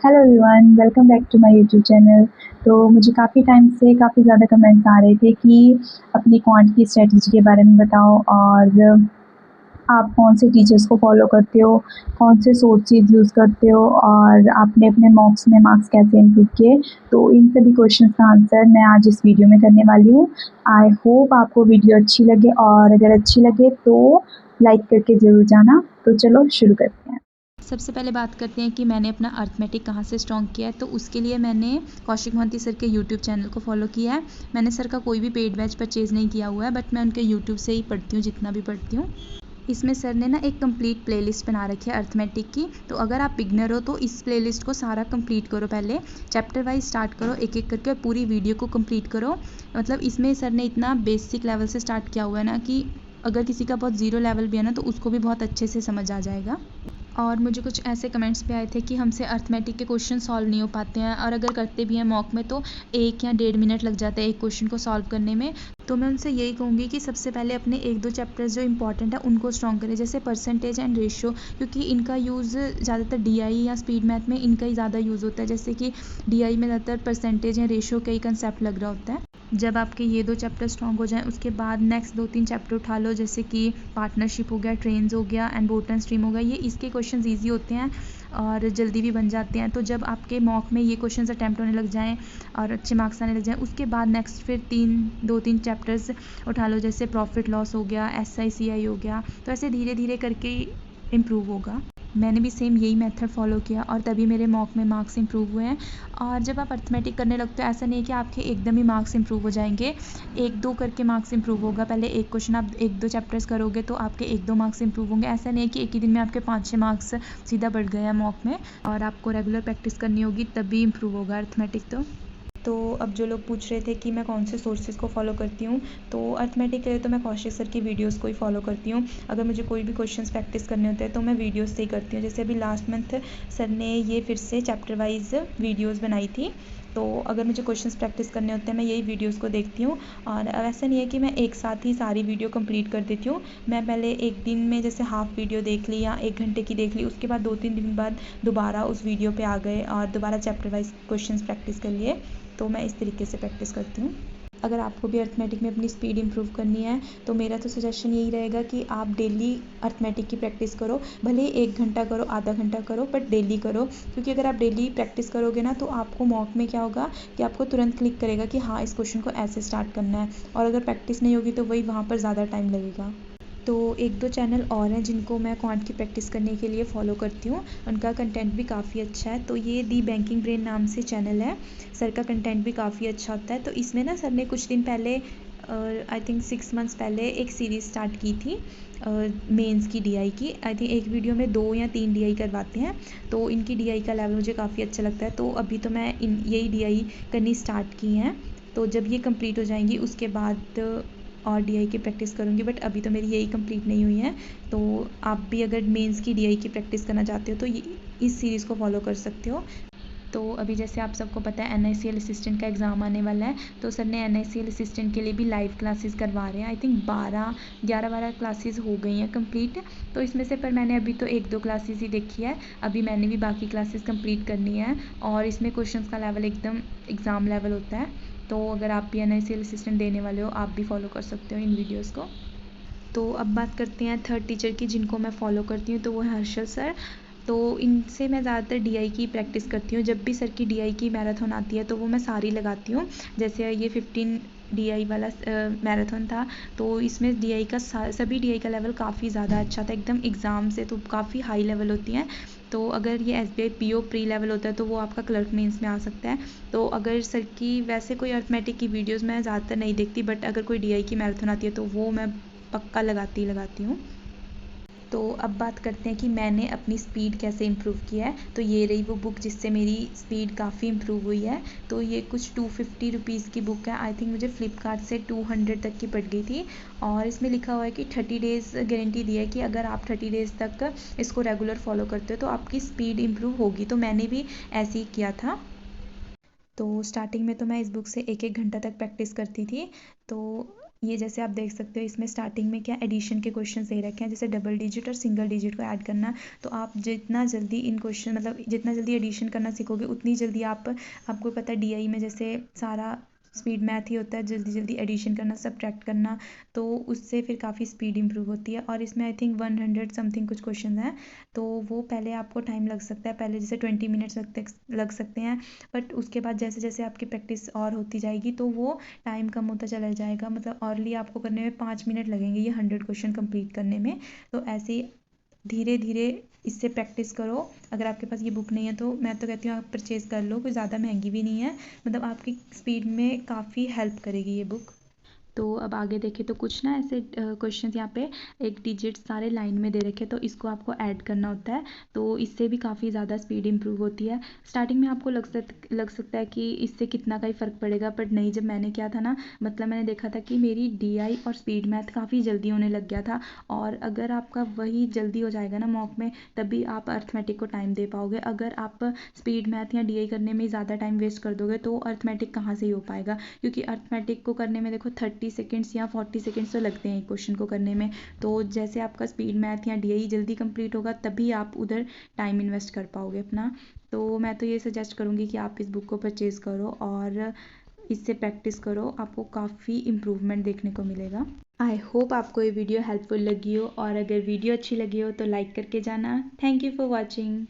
Hello everyone, welcome back to my YouTube channel. तो मुझे काफ़ी टाइम से काफ़ी ज़्यादा कमेंट्स आ रहे थे कि अपनी क्वांट की स्ट्रेटजी के बारे में बताओ और आप कौन से टीचर्स को फॉलो करते हो, कौन से सोर्सेज यूज़ करते हो और आपने अपने मॉक्स में मार्क्स कैसे इम्प्रूव किए। तो इन सभी क्वेश्चंस का आंसर मैं आज इस वीडियो में करने वाली हूँ। आई होप आपको वीडियो अच्छी लगे और अगर अच्छी लगे तो लाइक करके ज़रूर जाना। तो चलो शुरू करते हैं। सबसे पहले बात करते हैं कि मैंने अपना अर्थमेटिक कहाँ से स्ट्रॉन्ग किया है। तो उसके लिए मैंने कौशिक मोहंती सर के यूट्यूब चैनल को फॉलो किया है। मैंने सर का कोई भी पेड बैच परचेज़ नहीं किया हुआ है, बट मैं उनके यूट्यूब से ही पढ़ती हूँ जितना भी पढ़ती हूँ। इसमें सर ने ना एक कंप्लीट प्लेलिस्ट बना रखी है अर्थमेटिक की। तो अगर आप बिगनर हो तो इस प्लेलिस्ट को सारा कंप्लीट करो, पहले चैप्टर वाइज स्टार्ट करो एक एक करके और पूरी वीडियो को कंप्लीट करो। मतलब इसमें सर ने इतना बेसिक लेवल से स्टार्ट किया हुआ है ना कि अगर किसी का बहुत ज़ीरो लेवल भी है ना तो उसको भी बहुत अच्छे से समझ आ जाएगा। और मुझे कुछ ऐसे कमेंट्स भी आए थे कि हमसे अर्थमेटिक के क्वेश्चन सॉल्व नहीं हो पाते हैं, और अगर करते भी हैं मॉक में तो 1 या 1.5 मिनट लग जाता है एक क्वेश्चन को सॉल्व करने में। तो मैं उनसे यही कहूँगी कि सबसे पहले अपने 1-2 चैप्टर्स जो इंपॉर्टेंट है उनको स्ट्रॉन्ग करें, जैसे परसेंटेज एंड रेशियो, क्योंकि इनका यूज़ ज़्यादातर डीआई या स्पीड मैथ में इनका ही ज़्यादा यूज़ होता है। जैसे कि डीआई में ज़्यादातर परसेंटेज या रेशियो का ही कंसेप्ट लग रहा होता है। जब आपके ये 2 चैप्टर स्ट्रॉन्ग हो जाएँ उसके बाद नेक्स्ट 2-3 चैप्टर उठा लो, जैसे कि पार्टनरशिप हो गया, ट्रेन्स हो गया एंड बोट एंड स्ट्रीम हो गया। ये इसके क्वेश्चंस ईजी होते हैं और जल्दी भी बन जाते हैं। तो जब आपके मॉक में ये क्वेश्चंस अटैम्प्ट होने लग जाएँ और अच्छे मार्क्स आने लग जाएँ, उसके बाद नेक्स्ट फिर 2-3 चैप्टर्स उठा लो, जैसे प्रॉफिट लॉस हो गया, एसआईसीआई हो गया। तो ऐसे धीरे धीरे करके इम्प्रूव होगा। मैंने भी सेम यही मेथड फॉलो किया और तभी मेरे मॉक में मार्क्स इम्प्रूव हुए हैं। और जब आप अर्थमेटिक करने लगते हो, ऐसा नहीं है कि आपके एकदम ही मार्क्स इम्प्रूव हो जाएंगे। 1-2 करके मार्क्स इम्प्रूव होगा। पहले एक क्वेश्चन आप 1-2 चैप्टर्स करोगे तो आपके 1-2 मार्क्स इम्प्रूव होंगे। ऐसा नहीं है कि एक ही दिन में आपके 5-6 मार्क्स सीधा बढ़ गए हैं मॉक में। और आपको रेगुलर प्रैक्टिस करनी होगी तभी इम्प्रूव होगा अर्थमेटिक। तो अब जो लोग पूछ रहे थे कि मैं कौन से सोर्सेज़ को फॉलो करती हूँ, तो अर्थमेटिक के लिए तो मैं कौशिक सर की वीडियोस को ही फॉलो करती हूँ। अगर मुझे कोई भी क्वेश्चंस प्रैक्टिस करने होते हैं तो मैं वीडियोस से ही करती हूँ। जैसे अभी लास्ट मंथ सर ने ये फिर से चैप्टर वाइज वीडियोस बनाई थी। तो अगर मुझे क्वेश्चंस प्रैक्टिस करने होते हैं मैं यही वीडियोस को देखती हूँ। और अब ऐसा नहीं है कि मैं एक साथ ही सारी वीडियो कंप्लीट कर देती हूँ। मैं पहले एक दिन में जैसे हाफ वीडियो देख ली या 1 घंटे की देख ली, उसके बाद 2-3 दिन बाद दोबारा उस वीडियो पे आ गए और दोबारा चैप्टर वाइज क्वेश्चंस प्रैक्टिस कर लिए। तो मैं इस तरीके से प्रैक्टिस करती हूँ। अगर आपको भी अर्थमेटिक में अपनी स्पीड इम्प्रूव करनी है तो मेरा तो सजेशन यही रहेगा कि आप डेली अर्थमेटिक की प्रैक्टिस करो। भले ही 1 घंटा करो, आधा घंटा करो, बट डेली करो। क्योंकि अगर आप डेली प्रैक्टिस करोगे ना तो आपको मॉक में क्या होगा कि आपको तुरंत क्लिक करेगा कि हाँ इस क्वेश्चन को ऐसे स्टार्ट करना है। और अगर प्रैक्टिस नहीं होगी तो वही वहाँ पर ज़्यादा टाइम लगेगा। तो 1-2 चैनल और हैं जिनको मैं क्वांट की प्रैक्टिस करने के लिए फ़ॉलो करती हूँ। उनका कंटेंट भी काफ़ी अच्छा है। तो ये दी बैंकिंग ब्रेन नाम से चैनल है। सर का कंटेंट भी काफ़ी अच्छा होता है। तो इसमें ना सर ने कुछ दिन पहले आई थिंक 6 मंथ्स पहले एक सीरीज़ स्टार्ट की थी मेंस की डीआई की। आई थिंक एक वीडियो में 2 या 3 डीआई करवाते हैं। तो इनकी डीआई का लेवल मुझे काफ़ी अच्छा लगता है। तो अभी तो मैं यही डीआई करनी स्टार्ट की हैं। तो जब ये कंप्लीट हो जाएंगी उसके बाद और डीआई की प्रैक्टिस करूँगी, बट अभी तो मेरी यही कंप्लीट नहीं हुई है। तो आप भी अगर मेंस की डीआई की प्रैक्टिस करना चाहते हो तो इस सीरीज़ को फॉलो कर सकते हो। तो अभी जैसे आप सबको पता है एनआईसीएल असिस्टेंट का एग्ज़ाम आने वाला है। तो सर ने एनआईसीएल असिस्टेंट के लिए भी लाइव क्लासेस करवा रहे हैं। आई थिंक 11-12 क्लासेस हो गई हैं कंप्लीट। तो इसमें से पर मैंने अभी तो 1-2 क्लासेस ही देखी है। अभी मैंने भी बाकी क्लासेस कंप्लीट करनी है। और इसमें क्वेश्चंस का लेवल एकदम एग्ज़ाम लेवल होता है। तो अगर आप भी एनआईसीएल असिस्टेंट देने वाले हो आप भी फॉलो कर सकते हो इन वीडियोज़ को। तो अब बात करते हैं थर्ड टीचर की जिनको मैं फ़ॉलो करती हूँ, तो वो है हर्षल सर। तो इनसे मैं ज़्यादातर डीआई की प्रैक्टिस करती हूँ। जब भी सर की डीआई की मैराथन आती है तो वो मैं सारी लगाती हूँ। जैसे ये 15 डीआई वाला मैराथन था। तो इसमें डीआई का सभी डीआई का लेवल काफ़ी ज़्यादा अच्छा था एकदम एग्ज़ाम से, तो काफ़ी हाई लेवल होती हैं। तो अगर ये एसबीआई पीओ प्री लेवल होता है तो वो आपका क्लर्क मेंस में आ सकता है। तो अगर सर की वैसे कोई अर्थमेटिक की वीडियोस मैं ज़्यादातर नहीं देखती, बट अगर कोई डीआई की मैराथन आती है तो वो मैं पक्का लगाती हूँ। तो अब बात करते हैं कि मैंने अपनी स्पीड कैसे इम्प्रूव किया है। तो ये रही वो बुक जिससे मेरी स्पीड काफ़ी इम्प्रूव हुई है। तो ये कुछ 250 रुपीज़ की बुक है। आई थिंक मुझे फ़्लिपकार्ट से 200 तक की पड़ गई थी। और इसमें लिखा हुआ है कि 30 डेज़ गारंटी दी है कि अगर आप 30 डेज़ तक इसको रेगुलर फॉलो करते हो तो आपकी स्पीड इम्प्रूव होगी। तो मैंने भी ऐसे ही किया था। तो स्टार्टिंग में तो मैं इस बुक से 1-1 घंटा तक प्रैक्टिस करती थी। तो ये जैसे आप देख सकते हो इसमें स्टार्टिंग में क्या एडिशन के क्वेश्चन दे रखे हैं, जैसे डबल डिजिट और सिंगल डिजिट को ऐड करना। तो आप जितना जल्दी इन क्वेश्चन मतलब जितना जल्दी एडिशन करना सीखोगे उतनी जल्दी आपको पता है डीआई में जैसे सारा स्पीड मैथ ही होता है, जल्दी जल्दी एडिशन करना, सब्ट्रैक्ट करना, तो उससे फिर काफ़ी स्पीड इंप्रूव होती है। और इसमें आई थिंक 100 समथिंग कुछ क्वेश्चन हैं, तो वो पहले आपको टाइम लग सकता है, पहले जैसे 20 मिनट्स लग सकते हैं, बट उसके बाद जैसे जैसे आपकी प्रैक्टिस और होती जाएगी तो वो टाइम कम होता चला जाएगा। मतलब अर्ली आपको करने में 5 मिनट लगेंगे ये 100 क्वेश्चन कंप्लीट करने में। तो ऐसे ही धीरे धीरे इससे प्रैक्टिस करो। अगर आपके पास ये बुक नहीं है तो मैं तो कहती हूँ आप परचेज़ कर लो, कोई ज़्यादा महंगी भी नहीं है, मतलब आपकी स्पीड में काफ़ी हेल्प करेगी ये बुक। तो अब आगे देखें तो कुछ ना ऐसे क्वेश्चन यहाँ पे एक डिजिट सारे लाइन में दे रखे, तो इसको आपको ऐड करना होता है, तो इससे भी काफ़ी ज़्यादा स्पीड इंप्रूव होती है। स्टार्टिंग में आपको लग सकता है कि इससे कितना का ही फ़र्क पड़ेगा, बट नहीं, जब मैंने किया था ना, मतलब मैंने देखा था कि मेरी डीआई और स्पीड मैथ काफ़ी जल्दी होने लग गया था। और अगर आपका वही जल्दी हो जाएगा ना मॉक में, तभी आप अर्थमेटिक को टाइम दे पाओगे। अगर आप स्पीड मैथ या डीआई करने में ज़्यादा टाइम वेस्ट कर दोगे तो अर्थमेटिक कहाँ से ही हो पाएगा, क्योंकि अर्थमेटिक को करने में देखो 30 सेकेंड्स या 40 सेकेंड्स तो लगते हैं एक क्वेश्चन को करने में। तो जैसे आपका स्पीड मैथ या डीआई जल्दी कंप्लीट होगा तभी आप उधर टाइम इन्वेस्ट कर पाओगे अपना। तो मैं तो ये सजेस्ट करूँगी कि आप इस बुक को परचेज़ करो और इससे प्रैक्टिस करो, आपको काफ़ी इम्प्रूवमेंट देखने को मिलेगा। आई होप आपको ये वीडियो हेल्पफुल लगी हो, और अगर वीडियो अच्छी लगी हो तो लाइक करके जाना। Thank you for watching.